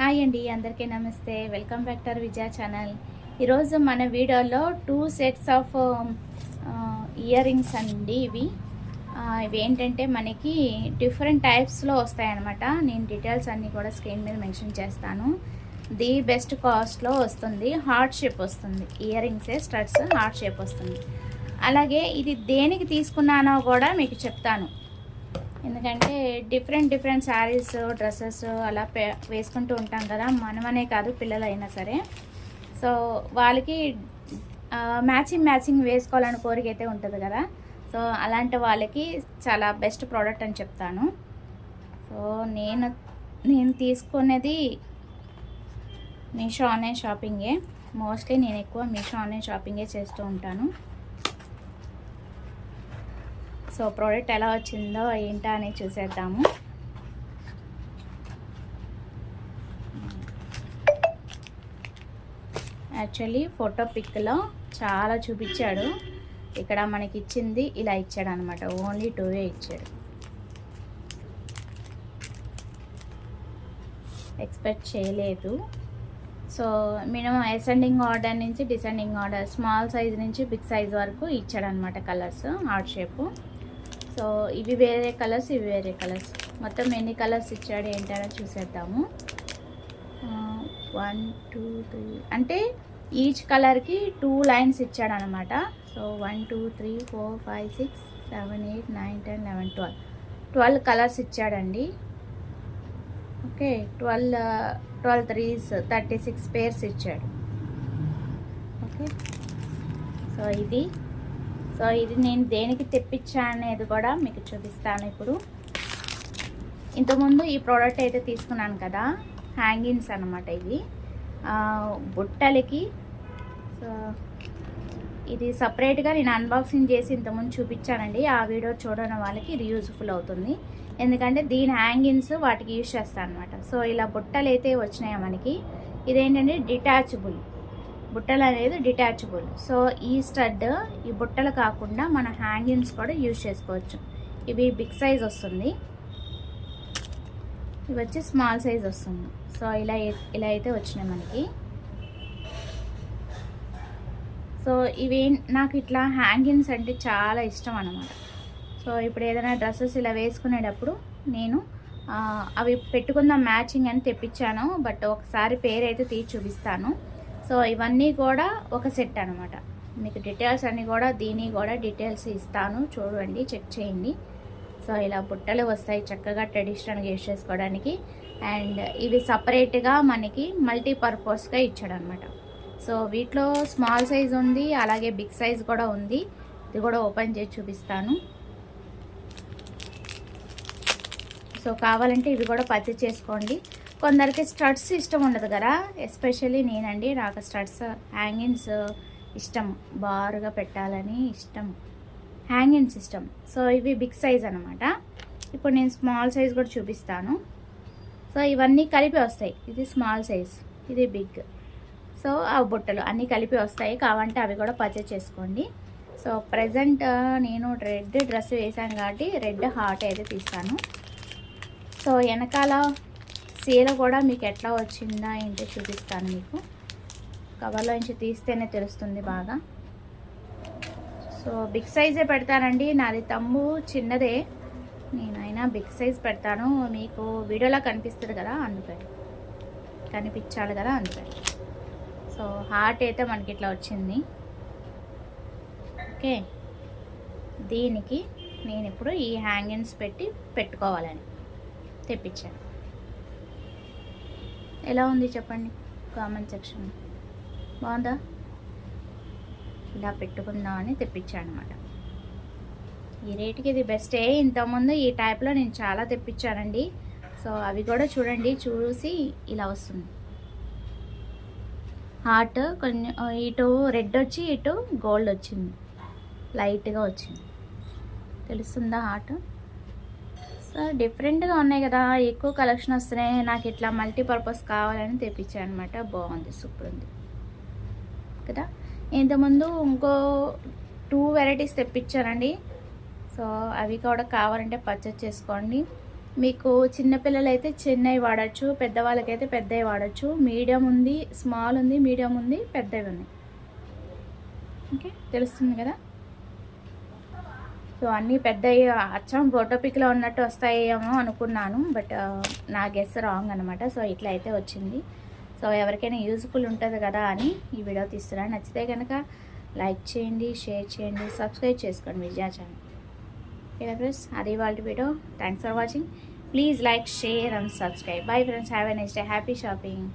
Hi అండి, అందరికీ నమస్తే. Welcome back to Vijaya channel. ఈరోజు మన వీడియోలో 2 సెట్స్ ఆఫ్ ఇయర్ రింగ్స్ అండి. ఇవి ఏంటంటే మనకి డిఫరెంట్ టైప్స్లో వస్తాయన్నమాట. నేను డీటెయిల్స్ అన్నీ కూడా స్క్రీన్ మీద మెన్షన్ చేస్తాను. ది బెస్ట్ కాస్ట్లో వస్తుంది. హార్ట్ షేప్ వస్తుంది. ఇయర్ రింగ్సే స్టడ్స్ హార్ట్ షేప్ వస్తుంది. అలాగే ఇది దేనికి తీసుకున్నానో కూడా మీకు చెప్తాను. ఎందుకంటే డిఫరెంట్ శారీస్, డ్రెస్సెస్ అలా వేసుకుంటూ ఉంటాం కదా, మనమనే కాదు పిల్లలైనా సరే. సో వాళ్ళకి మ్యాచింగ్ వేసుకోవాలని కోరిక అయితే ఉంటుంది కదా. సో అలాంటి వాళ్ళకి చాలా బెస్ట్ ప్రోడక్ట్ అని చెప్తాను. సో నేను తీసుకునేది మీషో ఆన్లైన్ షాపింగే. మోస్ట్లీ నేను ఎక్కువ మీషో ఆన్లైన్ షాపింగే చేస్తూ ఉంటాను. సో ప్రోడక్ట్ ఎలా వచ్చిందో ఏంటా అని చూసేద్దాము. యాక్చువల్లీ ఫోటో పిక్లో చాలా చూపించాడు. ఇక్కడ మనకి ఇచ్చింది ఇలా ఇచ్చాడు అనమాట. ఓన్లీ 2 ఇచ్చాడు. ఎక్స్పెక్ట్ చేయలేదు. సో మినిమం అసెండింగ్ ఆర్డర్ నుంచి డిసెండింగ్ ఆర్డర్, స్మాల్ సైజ్ నుంచి బిగ్ సైజ్ వరకు ఇచ్చాడు అనమాట. Colours heart shape. సో ఇవి వేరే కలర్స్, ఇవి వేరే కలర్స్. మొత్తం ఎన్ని కలర్స్ ఇచ్చాడు ఏంటనే చూసేద్దాము. 1 2 3 అంటే ఈచ్ కలర్కి 2 లైన్స్ ఇచ్చాడు అనమాట. సో 1 2 3 4 5 6 7 8 9 10 11 12 కలర్స్ ఇచ్చాడండి. ఓకే, 12 3s 36 పేర్స్ ఇచ్చాడు. ఓకే, సో ఇది నేను దేనికి తెప్పించా అనేది కూడా మీకు చూపిస్తాను ఇప్పుడు. ఇంతకుముందు ఈ ప్రోడక్ట్ అయితే తీసుకున్నాను కదా, హ్యాంగింగ్స్ అనమాట. ఇది బుట్టలకి. సో ఇది సపరేట్గా నేను అన్బాక్సింగ్ చేసి ఇంతకుముందు చూపించానండి. ఆ వీడియో చూడని వాళ్ళకి ఇది యూజ్ఫుల్ అవుతుంది. ఎందుకంటే దీని హ్యాంగింగ్స్ వాటికి యూజ్ చేస్తాను అనమాట. సో ఇలా బుట్టలు అయితే వచ్చినాయి మనకి. ఇదేంటంటే డిటాచబుల్ బుట్టలు అనేది డిటాచబుల్. సో ఈ స్టడ్ ఈ బుట్టలు కాకుండా మన హ్యాంగింగ్స్ కూడా యూజ్ చేసుకోవచ్చు. ఇవి బిగ్ సైజ్ వస్తుంది, ఇవి వచ్చి స్మాల్ సైజ్ వస్తుంది. సో ఇలా అయితే వచ్చినాయి మనకి. సో ఇవి నాకు ఇట్లా హ్యాంగింగ్స్ అంటే చాలా ఇష్టం అన్నమాట. సో ఇప్పుడు ఏదైనా డ్రెస్సెస్ ఇలా వేసుకునేటప్పుడు నేను అవి పెట్టుకుందాం మ్యాచింగ్ అని తెప్పించాను. బట్ ఒకసారి పేరు అయితే తీసి చూపిస్తాను. సో ఇవన్నీ కూడా ఒక సెట్ అనమాట. మీకు డీటెయిల్స్ అన్నీ కూడా దీని కూడా డీటెయిల్స్ ఇస్తాను, చూడండి, చెక్ చేయండి. సో ఇలా బుట్టలు వస్తాయి చక్కగా ట్రెడిషనల్గా యూజ్ చేసుకోవడానికి. అండ్ ఇవి సపరేట్గా మనకి మల్టీపర్పస్గా ఇచ్చాడు అనమాట. సో వీటిలో స్మాల్ సైజ్ ఉంది, అలాగే బిగ్ సైజ్ కూడా ఉంది. ఇది కూడా ఓపెన్ చేసి చూపిస్తాను. సో కావాలంటే ఇవి కూడా పర్చేస్ చేసుకోండి. కొందరికి స్టడ్స్ ఇష్టం ఉండదు కదా, ఎస్పెషల్లీ నేనండి. నాకు స్టడ్స్ హ్యాంగింగ్స్ ఇష్టం, బారుగా పెట్టాలని ఇష్టం, హ్యాంగింగ్స్ ఇష్టం. సో ఇవి బిగ్ సైజ్ అనమాట. ఇప్పుడు నేను స్మాల్ సైజ్ కూడా చూపిస్తాను. సో ఇవన్నీ కలిపి వస్తాయి. ఇది స్మాల్ సైజ్, ఇది బిగ్. సో ఆ బుట్టలు అన్నీ కలిపి వస్తాయి. కావాలంటే అవి కూడా పర్చేస్ చేసుకోండి. సో ప్రజెంట్ నేను రెడ్ డ్రెస్ వేసాను కాబట్టి రెడ్ హార్ట్ అయితే తీస్తాను. సో వెనకాల సీల కూడా మీకు ఎట్లా వచ్చిందా ఏంటో చూపిస్తాను మీకు. కవర్లో నుంచి తీస్తేనే తెలుస్తుంది బాగా. సో బిగ్ సైజే పెడతానండి. నాది తమ్ము చిన్నదే, నేనైనా బిగ్ సైజ్ పెడతాను. మీకు వీడియోలో కనిపిస్తుంది కదా, అందుకని కనిపించాలి కదా, అందుకని. సో హార్ట్ అయితే మనకి ఇట్లా వచ్చింది. ఓకే, దీనికి నేను ఇప్పుడు ఈ హ్యాంగింగ్స్ పెట్టుకోవాలని తెప్పించాను. ఎలా ఉంది చెప్పండి కామెంట్ సెక్షన్. బాగుందా? ఇలా పెట్టుకుందామని తెప్పించాను అనమాట. ఈ రేటుకి ఇది బెస్టే. ఇంతకుముందు ఈ టైప్లో నేను చాలా తెప్పించానండి. సో అవి కూడా చూడండి, చూసి ఇలా వస్తుంది. హార్ట్ కొంచెం ఇటు రెడ్ వచ్చి ఇటు గోల్డ్ వచ్చింది, లైట్గా వచ్చింది. తెలుస్తుందా హార్ట్? సో డిఫరెంట్గా ఉన్నాయి కదా, ఎక్కువ కలెక్షన్ వస్తున్నాయి. నాకు ఇట్లా మల్టీపర్పస్ కావాలని తెప్పించాను అనమాట. బాగుంది, సూపర్ ఉంది కదా. ఇంతకుముందు ఇంకో 2 వెరైటీస్ తెప్పించానండి. సో అవి కూడా కావాలంటే పర్చేస్ చేసుకోండి. మీకు చిన్నపిల్లలు అయితే చిన్నవి వాడచ్చు, పెద్దవాళ్ళకైతే పెద్దవి వాడచ్చు. మీడియం ఉంది, స్మాల్ ఉంది, మీడియం ఉంది, పెద్దవి ఉన్నాయి. ఓకే, తెలుస్తుంది కదా. సో అన్నీ పెద్దవి అచ్చం ఫోటో పిక్లో ఉన్నట్టు వస్తాయేమో అనుకున్నాను, బట్ నా గెస్ రాంగ్ అనమాట. సో ఇట్లా అయితే వచ్చింది. సో ఎవరికైనా యూజ్ఫుల్ ఉంటుంది కదా అని ఈ వీడియో తీస్తున్నాను. నచ్చితే కనుక లైక్ చేయండి, షేర్ చేయండి, సబ్స్క్రైబ్ చేసుకోండి విజయ ఛానల్. ఓకే ఫ్రెండ్స్, అది వాళ్ళ video. Thanks for watching. Please like, share and subscribe. Bye friends, have a nice day, happy shopping.